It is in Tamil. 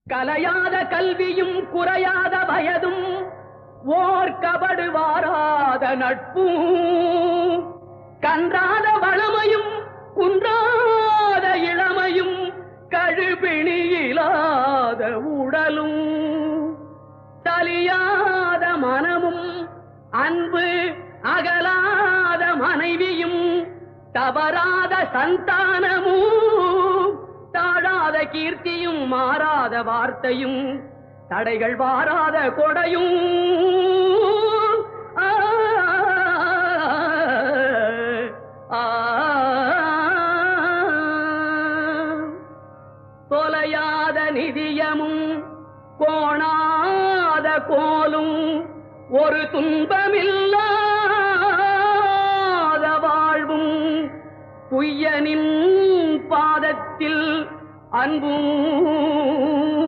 கலையாத கல்வியும் குறையாத வயதும் ஓர் கபடு வாராத நட்பும் கன்றாத வளமையும் குன்றாத இளமையும் கழுபிணியிலாத உடலும் தலியாத மனமும் அன்பு அகலாத மனைவியும் தவறாத சந்தானமும் தாழாத கீர்த்தியும் மாறாத வார்த்தையும் தடைகள் வாராத கொடையும் தொலையாத நிதியமும் கோணாத கோலும் ஒரு துன்பமில்லாத வாழ்வும் குய்யனின் பாதத்தில் அன்பும்